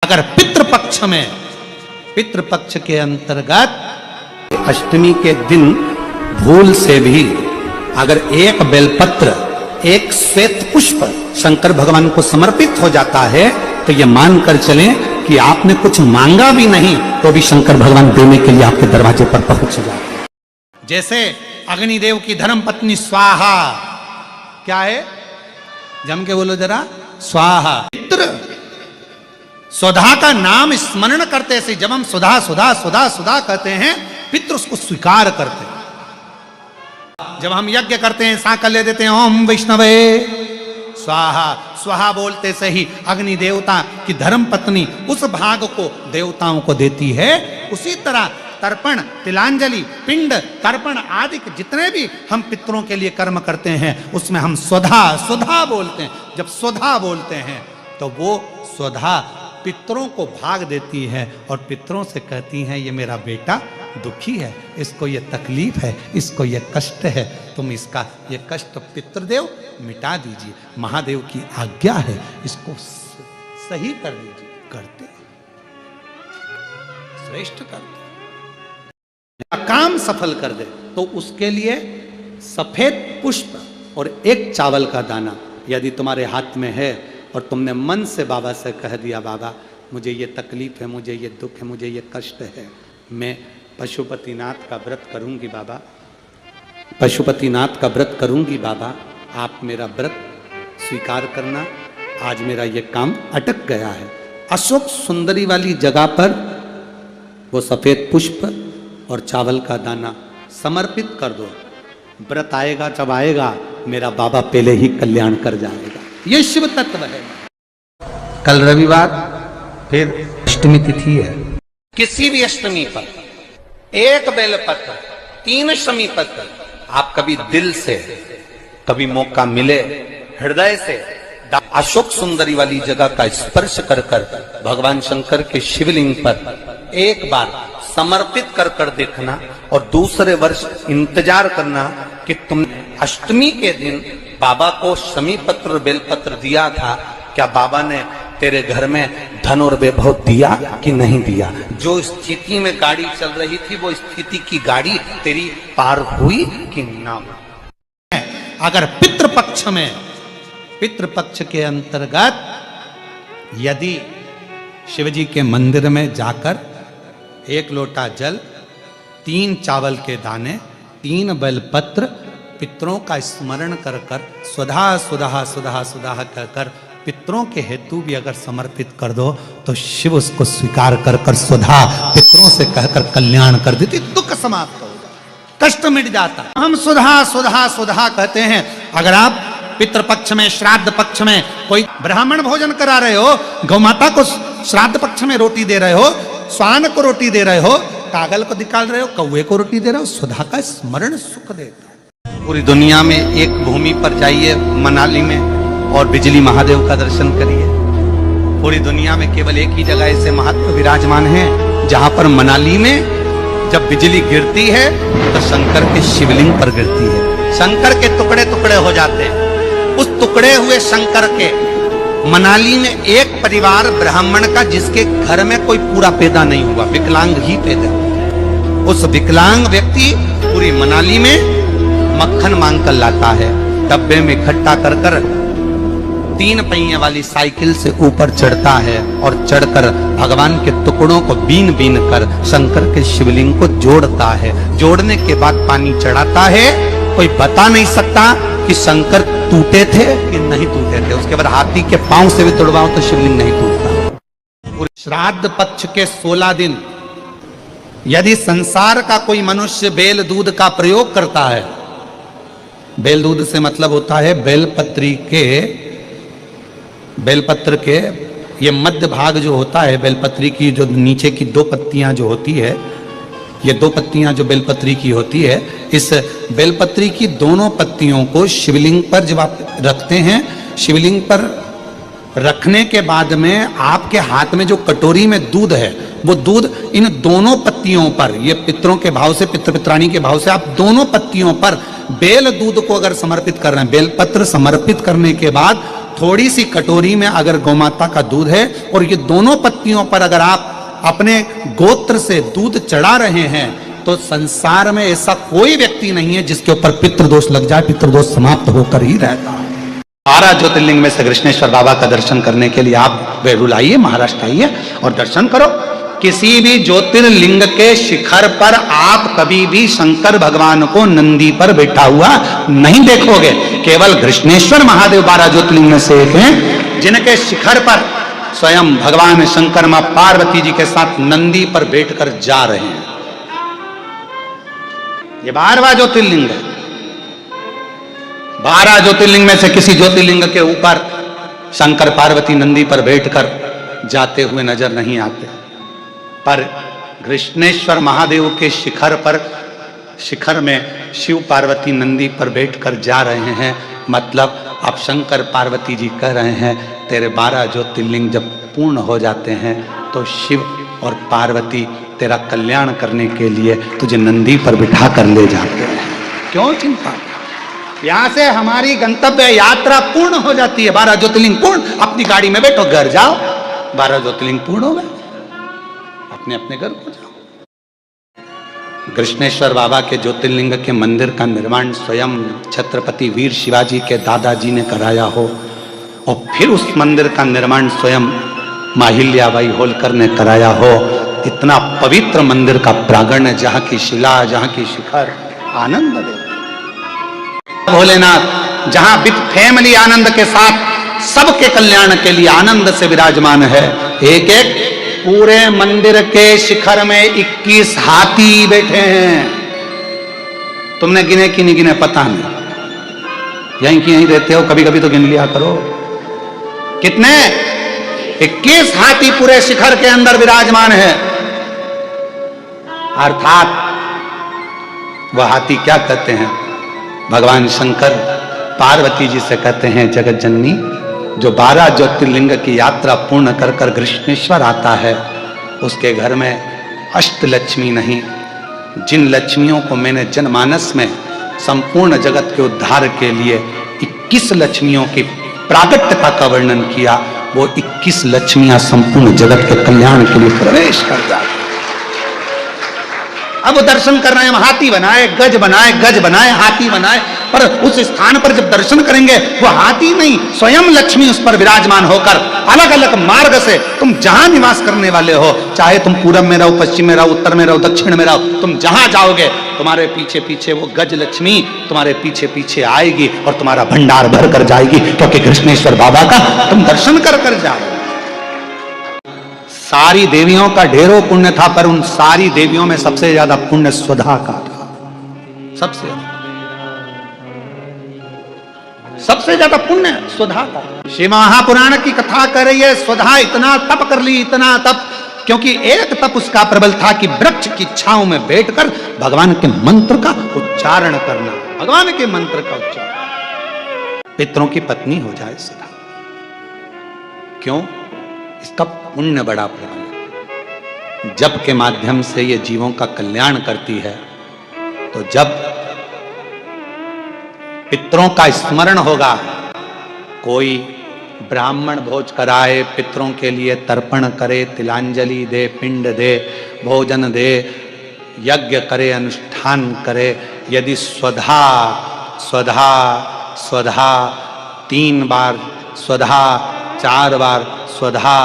अगर पितृपक्ष के अंतर्गत अष्टमी के दिन भूल से भी अगर एक बेलपत्र, एक श्वेत पुष्प शंकर भगवान को समर्पित हो जाता है तो ये मानकर चलें कि आपने कुछ मांगा भी नहीं तो भी शंकर भगवान देने के लिए आपके दरवाजे पर पहुंच जाते हैं। जैसे अग्निदेव की धर्म पत्नी स्वाहा, क्या है? जम के बोलो जरा, स्वाहा। पितृ सुधा का नाम स्मरण करते से जब हम सुधा सुधा सुधा सुधा कहते हैं, पितृ उसको स्वीकार करते हैं। जब हम यज्ञ करते हैं, सांकल्य देते हैं, ओम वैष्णवे स्वाहा, स्वाहा बोलते से ही अग्नि देवता की धर्म पत्नी उस भाग को देवताओं को देती है। उसी तरह तर्पण, तिलांजलि, पिंड तर्पण आदि के जितने भी हम पितरों के लिए कर्म करते हैं उसमें हम स्वधा स्वधा बोलते हैं। जब स्वधा बोलते हैं तो वो स्वधा पितरों को भाग देती है और पितरों से कहती हैं ये मेरा बेटा दुखी है, इसको ये तकलीफ है, इसको ये कष्ट है, तुम इसका ये कष्ट पितृदेव मिटा दीजिए, महादेव की आज्ञा है, इसको सही कर दीजिए। करते श्रेष्ठ करते काम सफल कर दे तो उसके लिए सफेद पुष्प और एक चावल का दाना यदि तुम्हारे हाथ में है और तुमने मन से बाबा से कह दिया, बाबा मुझे ये तकलीफ है, मुझे ये दुख है, मुझे ये कष्ट है, मैं पशुपतिनाथ का व्रत करूंगी बाबा, पशुपतिनाथ का व्रत करूंगी बाबा, आप मेरा व्रत स्वीकार करना, आज मेरा ये काम अटक गया है। अशोक सुंदरी वाली जगह पर वो सफेद पुष्प और चावल का दाना समर्पित कर दो। व्रत आएगा जब आएगा मेरा बाबा पहले ही कल्याण कर जाएगा। ये शिव तत्व है। कल रविवार फिर अष्टमी तिथि है। किसी भी अष्टमी पर एक बेलपत्र, 3 शमी पत्र, आप कभी दिल से, कभी मौका मिले हृदय से अशोक सुंदरी वाली जगह का स्पर्श कर कर भगवान शंकर के शिवलिंग पर एक बार समर्पित कर कर देखना और दूसरे वर्ष इंतजार करना कि तुम अष्टमी के दिन बाबा को शमी पत्र बेलपत्र दिया था, क्या बाबा ने तेरे घर में धन और वैभव दिया कि नहीं दिया? जो स्थिति में गाड़ी चल रही थी वो स्थिति की गाड़ी तेरी पार हुई कि ना हुई? अगर पितृपक्ष के अंतर्गत यदि शिवजी के मंदिर में जाकर 1 लोटा जल, 3 चावल के दाने, 3 बेलपत्र पितरों का स्मरण कर कर सुधा सुधा सुधा सुधा कहकर पितरों के हेतु भी अगर समर्पित कर दो तो शिव उसको स्वीकार कर कर सुधा पितरों से कहकर कल्याण कर देती, दुख समाप्त हो जाता, कष्ट मिट जाता। हम सुधा सुधा सुधा कहते हैं। अगर आप पितृपक्ष में, श्राद्ध पक्ष में कोई ब्राह्मण भोजन करा रहे हो, गौ माता को श्राद्ध पक्ष में रोटी दे रहे हो, स्वान को रोटी दे रहे हो, कागल को निकाल रहे हो, कौवे को रोटी दे रहे हो, सुधा का स्मरण सुख देता है। पूरी दुनिया में एक भूमि पर जाइए मनाली में और बिजली महादेव का दर्शन करिए। पूरी दुनिया में केवल एक ही जगह ऐसे महात्मा विराजमान है जहां पर मनाली में जब बिजली गिरती है तो शंकर के शिवलिंग पर गिरती है, शंकर के टुकड़े टुकड़े हो जाते हैं। उस टुकड़े हुए शंकर के मनाली में एक परिवार ब्राह्मण का जिसके घर में कोई पूरा पैदा नहीं हुआ, विकलांग ही पैदा हुआ, उस विकलांग व्यक्ति पूरी मनाली में मक्खन मांग कर लाता है, डब्बे में इकट्ठा कर कर 3 पहिए वाली साइकिल से ऊपर चढ़ता है और चढ़कर भगवान के टुकड़ों को बीन बीन कर शंकर के शिवलिंग को जोड़ता है। जोड़ने के बाद पानी चढ़ाता है। कोई बता नहीं सकता कि शंकर टूटे थे कि नहीं टूटे थे। उसके बाद हाथी के पांव से भी तोड़वाओ तो शिवलिंग नहीं टूटता। श्राद्ध पक्ष के 16 दिन यदि संसार का कोई मनुष्य बेल दूध का प्रयोग करता है, बेल दूध से मतलब होता है बेलपत्र के ये मध्य भाग जो होता है, बेलपत्री की जो नीचे की 2 पत्तियां जो होती है, ये 2 पत्तियां जो बेलपत्री की होती है, इस बेलपत्री की दोनों पत्तियों को शिवलिंग पर जब आप रखते हैं, शिवलिंग पर रखने के बाद में आपके हाथ में जो कटोरी में दूध है, वो दूध इन दोनों पत्तियों पर, ये पितरों के भाव से, पितृ पित्राणी के भाव से आप दोनों पत्तियों पर बेल दूध को अगर समर्पित कर रहे हैं, बेलपत्र समर्पित करने के बाद थोड़ी सी कटोरी में अगर गौमाता का दूध है और ये दोनों पत्तियों पर अगर आप अपने गोत्र से दूध चढ़ा रहे हैं, तो संसार में ऐसा कोई व्यक्ति नहीं है जिसके ऊपर पितृदोष लग जाए, पितृदोष समाप्त होकर ही रहता है। 12 ज्योतिर्लिंग में से कृष्णेश्वर बाबा का दर्शन करने के लिए आप बेरुल आइए, महाराष्ट्र आइए और दर्शन करो। किसी भी ज्योतिर्लिंग के शिखर पर आप कभी भी शंकर भगवान को नंदी पर बैठा हुआ नहीं देखोगे। केवल कृष्णेश्वर महादेव 12 ज्योतिर्लिंग में से एक हैं जिनके शिखर पर स्वयं भगवान शंकर मां पार्वती जी के साथ नंदी पर बैठकर जा रहे हैं। ये 12वां ज्योतिर्लिंग है। 12 ज्योतिर्लिंग में से किसी ज्योतिर्लिंग के ऊपर शंकर पार्वती नंदी पर बैठकर जाते हुए नजर नहीं आते, पर कृष्णेश्वर महादेव के शिखर में शिव पार्वती नंदी पर बैठकर जा रहे हैं। मतलब अब शंकर पार्वती जी कह रहे हैं तेरे 12 ज्योतिर्लिंग जब पूर्ण हो जाते हैं तो शिव और पार्वती तेरा कल्याण करने के लिए तुझे नंदी पर बिठा कर ले जाते हैं। क्यों चिंता? यहां से हमारी गंतव्य यात्रा पूर्ण हो जाती है। 12 ज्योतिर्लिंग पूर्ण, अपनी गाड़ी में बैठो, घर जाओ, 12 ज्योतिर्लिंग पूर्ण हो गए, अपने अपने घर को जाओ। कृष्णेश्वर बाबा के ज्योतिर्लिंग के मंदिर का निर्माण स्वयं छत्रपति वीर शिवाजी के दादाजी ने कराया हो, और फिर उस मंदिर का निर्माण स्वयं माहिल्याबाई होलकर ने कराया हो। इतना पवित्र मंदिर का प्रांगण है, जहां की शिला, जहां की शिखर आनंद दे। भोलेनाथ जहां विद फैमिली आनंद के साथ सबके कल्याण के लिए आनंद से विराजमान है। एक एक पूरे मंदिर के शिखर में 21 हाथी बैठे हैं। तुमने गिने कि नहीं गिने पता नहीं, यहीं की यहीं रहते हो, कभी कभी तो गिन लिया करो। कितने? 21 हाथी पूरे शिखर के अंदर विराजमान है। अर्थात वह हाथी क्या कहते हैं? भगवान शंकर पार्वती जी से कहते हैं जगत जननी, जो 12 ज्योतिर्लिंग की यात्रा पूर्ण कर कर कृष्णेश्वर आता है उसके घर में अष्टलक्ष्मी नहीं, जिन लक्ष्मियों को मैंने जनमानस में संपूर्ण जगत के उद्धार के लिए 21 लक्ष्मियों की प्रागट्यता का वर्णन किया, वो 21 लक्ष्मियां संपूर्ण जगत के कल्याण के लिए प्रवेश कर जाती। अब वो दर्शन कर रहे हैं, हाथी बनाए, गज बनाए, गज बनाए, हाथी बनाए, पर उस स्थान पर जब दर्शन करेंगे वो हाथी नहीं, स्वयं लक्ष्मी उस पर विराजमान होकर अलग अलग मार्ग से तुम जहां निवास करने वाले हो, चाहे तुम पूरब में रहो, पश्चिम में रहो, उत्तर में रहो, दक्षिण में रहो, तुम जहां जाओगे तुम्हारे पीछे पीछे वो गज लक्ष्मी तुम्हारे पीछे पीछे आएगी और तुम्हारा भंडार भर कर जाएगी, क्योंकि कृष्णेश्वर बाबा का तुम दर्शन कर कर जाओ। सारी देवियों का ढेरों पुण्य था, पर उन सारी देवियों में सबसे ज्यादा पुण्य स्वधा का था। सबसे ज्यादा पुण्य स्वधा का। शिव महापुराण की कथा कर रही है, स्वधा इतना तप कर ली, इतना तप, क्योंकि एक तप उसका प्रबल था कि वृक्ष की छांव में बैठकर भगवान के मंत्र का उच्चारण करना, भगवान के मंत्र का उच्चारण। पितरों की पत्नी हो जाए स्वधा, क्यों? इसका पुण्य बड़ा प्रबल है। जप के माध्यम से ये जीवों का कल्याण करती है, तो जब पितरों का स्मरण होगा, कोई ब्राह्मण भोज कराए, पितरों के लिए तर्पण करे, तिलांजलि दे, पिंड दे, भोजन दे, यज्ञ करे, अनुष्ठान करे, यदि स्वधा स्वधा स्वधा 3 बार, स्वधा 4 बार, स्वधा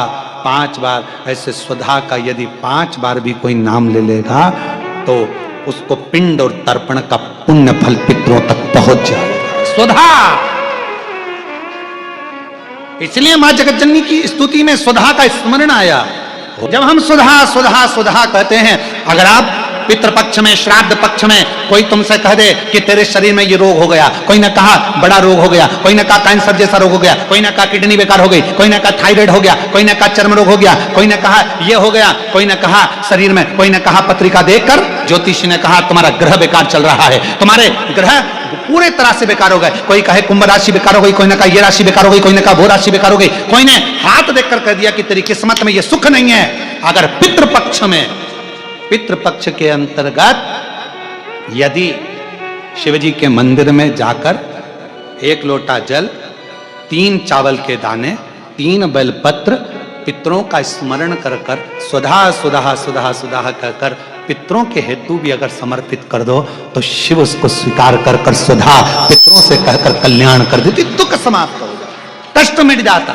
5 बार, ऐसे स्वधा का यदि 5 बार भी कोई नाम ले लेगा तो उसको पिंड और तर्पण का पुण्य फल पितरों तक पहुंच जाएगा। स्वधा, इसलिए मां जगत जननी की स्तुति में स्वधा का स्मरण आया। जब हम स्वधा स्वधा स्वधा कहते हैं, अगर आप पितृपक्ष में, श्राद्ध पक्ष में कोई तुमसे कह दे कि तेरे शरीर में ये रोग हो गया, कोई ने कहा बड़ा रोग हो गया, कोई ने कहा कैंसर जैसा रोग हो गया, कोई ने कहा किडनी बेकार हो गई, कोई ने कहा थायराइड हो गया, कोई ने कहा चर्म रोग हो गया, कोई ने कहा ये हो गया, कोई ने कहा शरीर में, कोई ने कहा पत्रिका देखकर ज्योतिषी ने कहा तुम्हारा ग्रह बेकार चल रहा है, तुम्हारे ग्रह पूरे तरह से बेकार हो गए, कोई कहे कुंभ राशि बेकार हो गई, कोई ने कहा ये राशि बेकार हो गई, कोई ने कहा वो राशि बेकार हो गई, कोई ने हाथ देखकर कह दिया कि तेरी किस्मत में ये सुख नहीं है। अगर पितृपक्ष में, पितृपक्ष के अंतर्गत यदि शिवजी के मंदिर में जाकर 1 लोटा जल, 3 चावल के दाने, 3 बेलपत्र, पितरों का स्मरण कर कर सुधा सुधा सुधा सुधा कर कर पितरों के हेतु भी अगर समर्पित कर दो तो शिव उसको स्वीकार कर कर सुधा पितरों से कहकर कल्याण कर देती, दुख समाप्त हो जाता, कष्ट मिट जाता।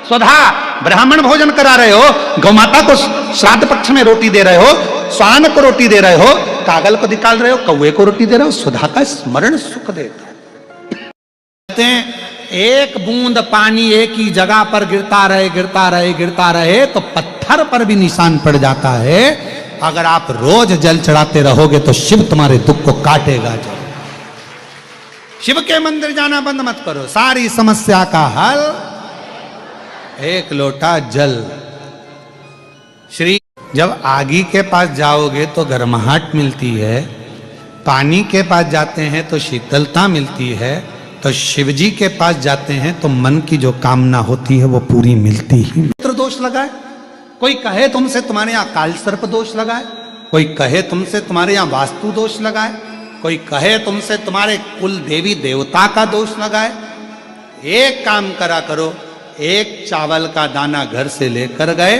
सुधा ब्राह्मण भोजन करा रहे हो, गौमाता को श्राद्ध पक्ष में रोटी दे रहे हो, स्वान को रोटी दे रहे हो, कागल को निकाल रहे हो, कौवे को रोटी दे रहे हो, सुधा का स्मरण सुख देता। कहते हैं एक बूंद पानी एक ही जगह पर गिरता रहे गिरता रहे गिरता रहे तो पत्थर पर भी निशान पड़ जाता है। अगर आप रोज जल चढ़ाते रहोगे तो शिव तुम्हारे दुख को काटेगा। जल शिव के मंदिर जाना बंद मत करो, सारी समस्या का हल एक लोटा जल। श्री जब आगी के पास जाओगे तो गर्माहट मिलती है, पानी के पास जाते हैं तो शीतलता मिलती है, तो शिव जी के पास जाते हैं तो मन की जो कामना होती है वो पूरी मिलती ही। मित्र दोष लगाए, कोई कहे तुमसे तुम्हारे यहाँ काल सर्प दोष लगाए, कोई कहे तुमसे तुम्हारे यहाँ वास्तु दोष लगाए, कोई कहे तुमसे तुम्हारे कुल देवी देवता का दोष लगाए। एक काम करा करो, एक चावल का दाना घर से लेकर गए,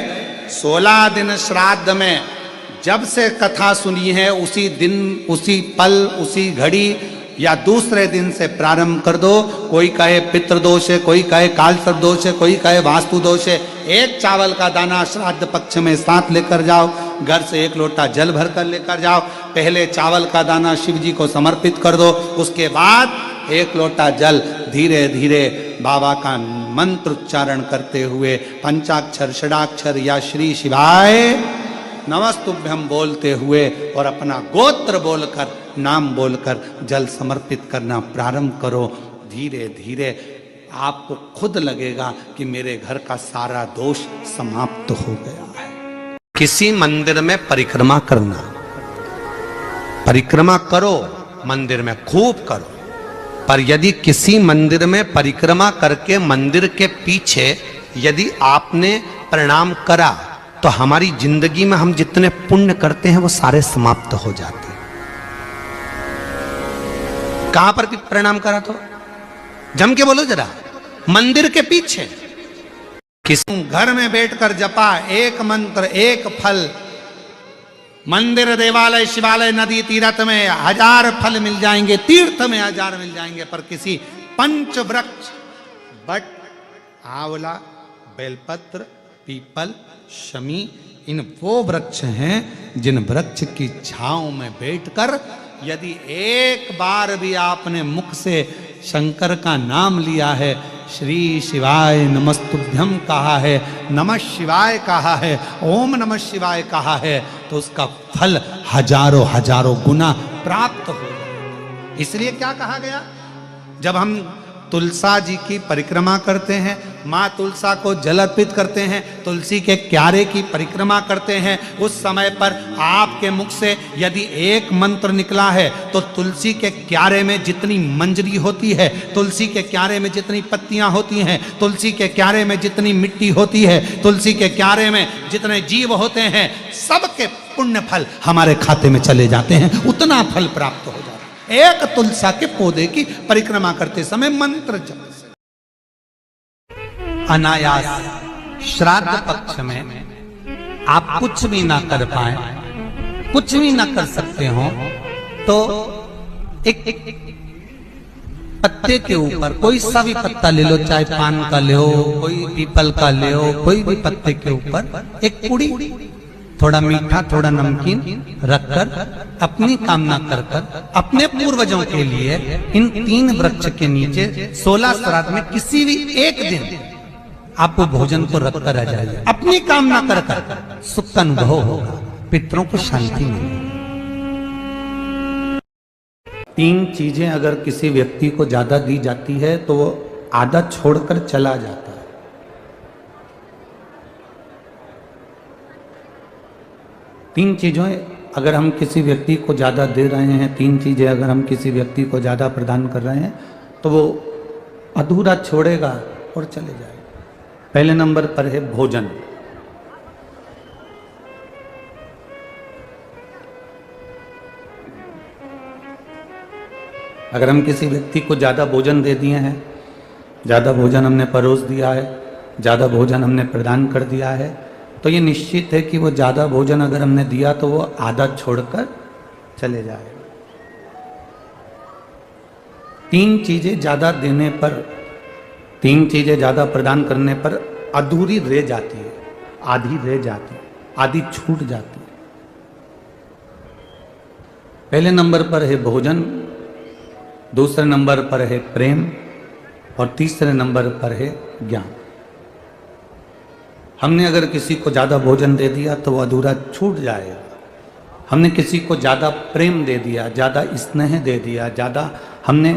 16 दिन श्राद्ध में जब से कथा सुनी है उसी दिन उसी पल उसी घड़ी या दूसरे दिन से प्रारंभ कर दो। कोई कहे पितृदोष है, कोई कहे काल सर्प दोष है, कोई कहे वास्तु दोष है। एक चावल का दाना श्राद्ध पक्ष में साथ लेकर जाओ, घर से 1 लोटा जल भर कर लेकर जाओ। पहले चावल का दाना शिव जी को समर्पित कर दो, उसके बाद 1 लोटा जल धीरे धीरे बाबा का मंत्र उच्चारण करते हुए पंचाक्षर षडाक्षर या श्री शिवाय नमस्तुभ्यम बोलते हुए और अपना गोत्र बोलकर नाम बोलकर जल समर्पित करना प्रारंभ करो। धीरे धीरे आपको खुद लगेगा कि मेरे घर का सारा दोष समाप्त हो गया है। किसी मंदिर में परिक्रमा करना, परिक्रमा करो, मंदिर में खूब करो, पर यदि किसी मंदिर में परिक्रमा करके मंदिर के पीछे यदि आपने प्रणाम करा तो हमारी जिंदगी में हम जितने पुण्य करते हैं वो सारे समाप्त हो जाते हैं। कहां पर भी प्रणाम करा तो जम के बोलो जरा, मंदिर के पीछे। किसी घर में बैठकर जपा एक मंत्र एक फल, मंदिर देवालय शिवालय नदी तीर्थ में 1000 फल मिल जाएंगे, तीर्थ में 1000 मिल जाएंगे, पर किसी पंच वृक्ष बट आंवला बेलपत्र पीपल शमी इन वो वृक्ष हैं जिन वृक्ष की छांव में बैठकर यदि एक बार भी आपने मुख से शंकर का नाम लिया है, श्री शिवाय नमस्तुभ्यम कहा है, नमः शिवाय कहा है, ओम नमः शिवाय कहा है, तो उसका फल हजारों हजारों गुना प्राप्त हो। इसलिए क्या कहा गया, जब हम तुलसा जी की परिक्रमा करते हैं, माँ तुलसा को जल अर्पित करते हैं, तुलसी के क्यारे की परिक्रमा करते हैं, उस समय पर आपके मुख से यदि एक मंत्र निकला है तो तुलसी के क्यारे में जितनी मंजरी होती है, तुलसी के क्यारे में जितनी पत्तियां होती हैं, तुलसी के क्यारे में जितनी मिट्टी होती है, तुलसी के क्यारे में जितने जीव होते हैं, सबके पुण्य फल हमारे खाते में चले जाते हैं, उतना फल प्राप्त हो जाता है। एक तुलसा के पौधे की परिक्रमा करते समय मंत्र जप से अनायास श्राद्ध पक्ष में आप कुछ भी ना कर पाए, कुछ भी ना कर सकते हो, तो एक पत्ते के ऊपर कोई सा भी पत्ता ले लो, चाहे पान का ले हो, कोई पीपल का ले हो, कोई भी पत्ते के ऊपर एक पुड़ी, थोड़ा मीठा थोड़ा नमकीन रखकर अपनी कामना कर कर अपने पूर्वजों के लिए इन 3 वृक्ष के नीचे 16 श्राद्ध में किसी भी एक दिन आप वो भोजन को रखकर आ जाइए, अपनी कामना कर कर सुख का अनुभव होगा, पितरों को शांति मिलेगी। 3 चीजें अगर किसी व्यक्ति को ज्यादा दी जाती है तो वो आधा छोड़कर चला जाता है। 3 चीजें अगर हम किसी व्यक्ति को ज्यादा दे रहे हैं, 3 चीजें अगर हम किसी व्यक्ति को ज्यादा प्रदान कर रहे हैं तो वो अधूरा छोड़ेगा और चले जाएगा। पहले नंबर पर है भोजन। अगर हम किसी व्यक्ति को ज्यादा भोजन दे दिए हैं, ज़्यादा भोजन हमने परोस दिया है, ज़्यादा भोजन हमने प्रदान कर दिया है, तो ये निश्चित है कि वो ज़्यादा भोजन अगर हमने दिया तो वो आधा छोड़कर चले जाएगा। 3 चीज़ें ज़्यादा देने पर, 3 चीज़ें ज़्यादा प्रदान करने पर अधूरी रह जाती है, आधी रह जाती है, आधी छूट जाती है। पहले नंबर पर है भोजन, दूसरे नंबर पर है प्रेम और तीसरे नंबर पर है ज्ञान। हमने अगर किसी को ज़्यादा भोजन दे दिया तो वो अधूरा छूट जाएगा। हमने किसी को ज़्यादा प्रेम दे दिया, ज़्यादा स्नेह दे दिया, ज़्यादा हमने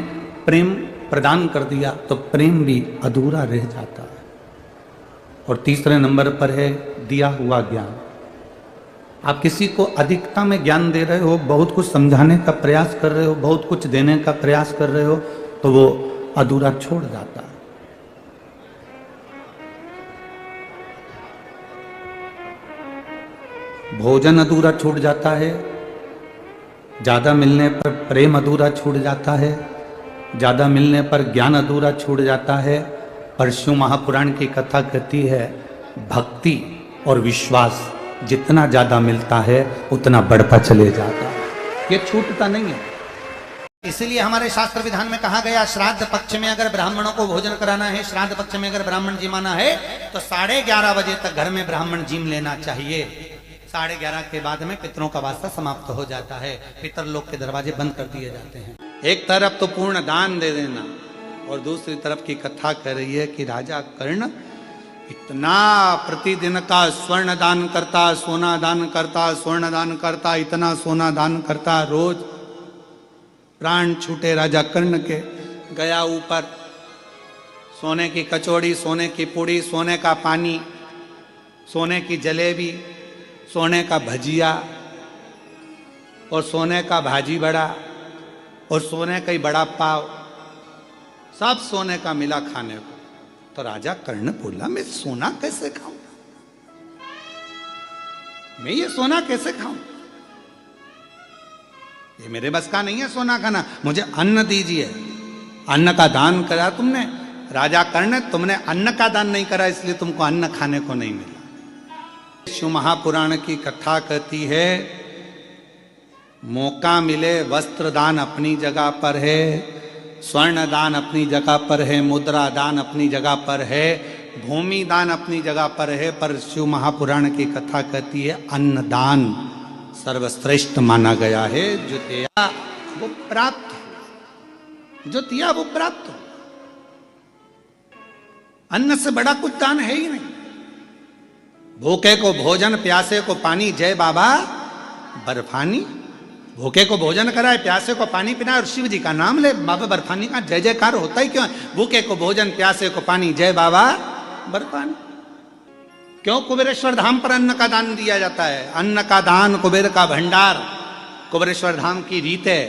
प्रेम प्रदान कर दिया तो प्रेम भी अधूरा रह जाता है। और तीसरे नंबर पर है दिया हुआ ज्ञान। आप किसी को अधिकता में ज्ञान दे रहे हो, बहुत कुछ समझाने का प्रयास कर रहे हो, बहुत कुछ देने का प्रयास कर रहे हो, तो वो अधूरा छोड़ जाता है। भोजन अधूरा छूट जाता है, ज़्यादा मिलने पर प्रेम अधूरा छूट जाता है, ज़्यादा मिलने पर ज्ञान अधूरा छूट जाता है। पर शिव महापुराण की कथा कहती है भक्ति और विश्वास जितना ज़्यादा मिलता है उतना बढ़ता चले जाता है, ये छूटता नहीं है। इसीलिए हमारे शास्त्र विधान में कहा गया, श्राद्ध पक्ष में अगर ब्राह्मणों को भोजन कराना है, श्राद्ध पक्ष में अगर ब्राह्मण जिमाना है तो 11:30 बजे तक घर में ब्राह्मण जिम लेना चाहिए। 11:30 के बाद में पितरों का वास्ता समाप्त हो जाता है, पितर लोग के दरवाजे बंद कर दिए जाते हैं। एक तरफ तो पूर्ण दान दे देना और दूसरी तरफ की कथा कह रही है कि राजा कर्ण इतना प्रतिदिन का स्वर्ण दान करता, सोना दान करता, स्वर्ण दान करता, इतना सोना दान करता, रोज प्राण छूटे राजा कर्ण के। गया ऊपर, सोने की कचौड़ी, सोने की पूड़ी, सोने का पानी, सोने की जलेबी, सोने का भजिया और सोने का भाजी बड़ा और सोने का ही बड़ा पाव, सब सोने का मिला खाने को। तो राजा कर्ण बोला मैं सोना कैसे खाऊं, मैं ये सोना कैसे खाऊं, ये मेरे बस का नहीं है सोना खाना, मुझे अन्न दीजिए। अन्न का दान करा तुमने राजा कर्ण, तुमने अन्न का दान नहीं करा इसलिए तुमको अन्न खाने को नहीं मिला। शिव महापुराण की कथा कहती है मौका मिले वस्त्र दान अपनी जगह पर है, स्वर्ण दान अपनी जगह पर है, मुद्रा दान अपनी जगह पर है, भूमि दान अपनी जगह पर है, पर शिव महापुराण की कथा कहती है अन्न दान सर्वश्रेष्ठ माना गया है। जो दिया वो प्राप्त, जो दिया वो प्राप्त। अन्न से बड़ा कुछ दान है ही नहीं। भूखे को भोजन, प्यासे को पानी, जय बाबा बर्फानी। भूखे को भोजन कराए, प्यासे को पानी पिलाए और शिव जी का नाम ले, बाबा बर्फानी का जय जयकार होता ही क्यों है। भूखे को भोजन, प्यासे को पानी, जय बाबा बर्फानी। क्यों कुबेरेश्वर धाम पर अन्न का दान दिया जाता है। अन्न का दान कुबेर का भंडार, कुबेरेश्वर धाम की रीत है।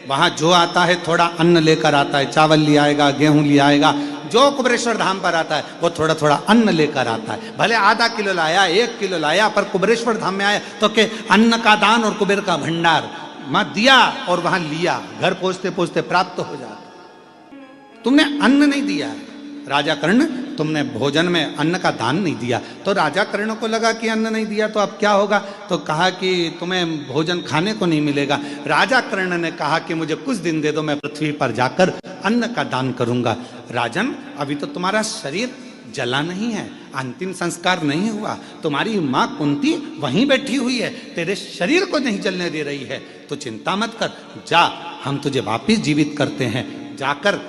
वहां जो आता है थोड़ा अन्न लेकर आता है, चावल ले आएगा, गेहूं ले आएगा। जो कुबेरेश्वर धाम पर आता है वो थोड़ा थोड़ा अन्न लेकर आता है। भले आधा किलो लाया, 1 किलो लाया, पर कुबेरेश्वर धाम में आया तो के अन्न का दान और कुबेर का भंडार वहां दिया और वहां लिया, घर पहुंचते पहुंचते प्राप्त हो जाता। तुमने अन्न नहीं दिया है राजा कर्ण, तुमने भोजन में अन्न का दान नहीं दिया। तो राजा कर्ण को लगा कि अन्न नहीं दिया तो अब क्या होगा, तो कहा कि तुम्हें भोजन खाने को नहीं मिलेगा। राजा कर्ण ने कहा कि मुझे कुछ दिन दे दो, मैं पृथ्वी पर जाकर अन्न का दान करूंगा। राजन अभी तो तुम्हारा शरीर जला नहीं है, अंतिम संस्कार नहीं हुआ, तुम्हारी माँ कुंती वहीं बैठी हुई है, तेरे शरीर को नहीं जलने दे रही है, तो चिंता मत कर, जा हम तुझे वापिस जीवित करते हैं। जाकर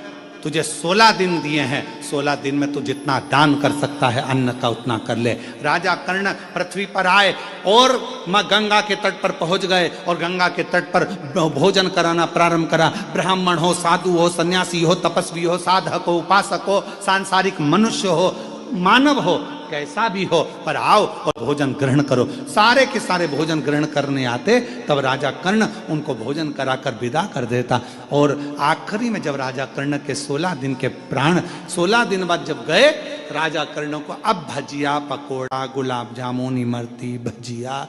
तुझे 16 दिन दिए हैं, 16 दिन में तू जितना दान कर सकता है अन्न का उतना कर ले। राजा कर्ण पृथ्वी पर आए और माँ गंगा के तट पर पहुंच गए और गंगा के तट पर भोजन कराना प्रारंभ करा। ब्राह्मण हो, साधु हो, सन्यासी हो, तपस्वी हो, साधक हो, उपासक हो, सांसारिक मनुष्य हो, मानव हो, कैसा भी हो, पर आओ और भोजन ग्रहण करो। सारे के सारे भोजन ग्रहण करने आते, तब राजा कर्ण उनको भोजन कराकर विदा कर देता। और आखिरी में जब राजा कर्ण के 16 दिन के प्राण 16 दिन बाद जब गए, राजा कर्ण को अब भजिया, पकोड़ा, गुलाब जामुन, इमरती, भजिया,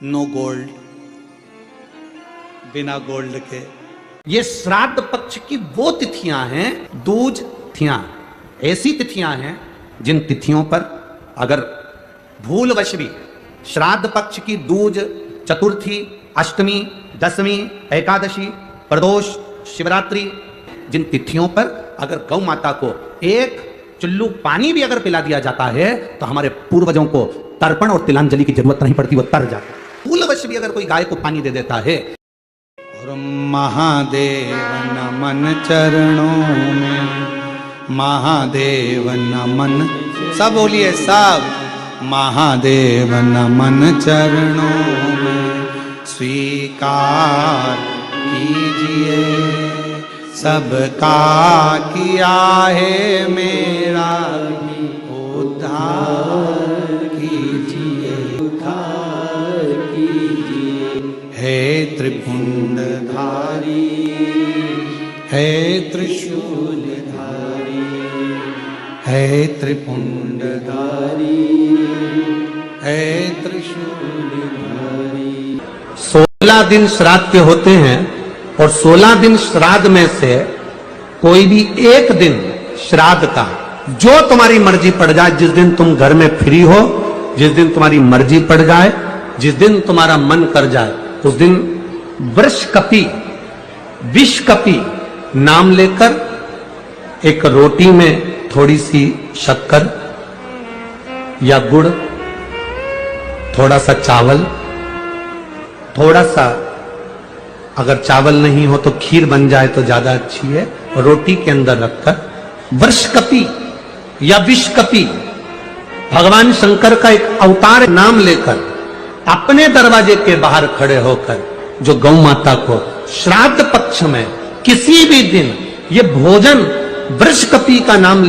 नो गोल्ड, बिना गोल्ड के ये श्राद्ध पक्ष की वो तिथियां हैं, दूज तिथियां, ऐसी तिथियां हैं जिन तिथियों पर अगर भूलवश भी श्राद्ध पक्ष की दूज, चतुर्थी, अष्टमी, दसवीं, एकादशी, प्रदोष, शिवरात्रि, जिन तिथियों पर अगर गौ माता को एक चुल्लू पानी भी अगर पिला दिया जाता है तो हमारे पूर्वजों को तर्पण और तिलांजलि की जरूरत नहीं पड़ती, वो तर जाता है। भूलवश भी अगर कोई गाय को पानी दे देता है। और महादेव नमन चरणों में, महादेव नमन, सब बोलिए सब, महादेव नमन चरणों में, स्वीकार कीजिए सबका किया है मेरा उद्धार कीजिए, उद्धार कीजिए। हे त्रिपुंडधारी, हे त्रिशूलधारी, हे त्रिपुंडधारी, हे त्रिशूलधारी। 16 दिन श्राद्ध के होते हैं और 16 दिन श्राद्ध में से कोई भी एक दिन श्राद्ध का, जो तुम्हारी मर्जी पड़ जाए, जिस दिन तुम घर में फ्री हो, जिस दिन तुम्हारी मर्जी पड़ जाए, जिस दिन तुम्हारा मन कर जाए, उस दिन वृषकपि, विषकपि नाम लेकर एक रोटी में थोड़ी सी शक्कर या गुड़, थोड़ा सा चावल, थोड़ा सा अगर चावल नहीं हो तो खीर बन जाए तो ज्यादा अच्छी है, रोटी के अंदर रखकर वृषकपि या विषकपि, भगवान शंकर का एक अवतार नाम लेकर अपने दरवाजे के बाहर खड़े होकर जो गौ माता को श्राद्ध पक्ष में किसी भी दिन ये भोजन वृषकपि का नाम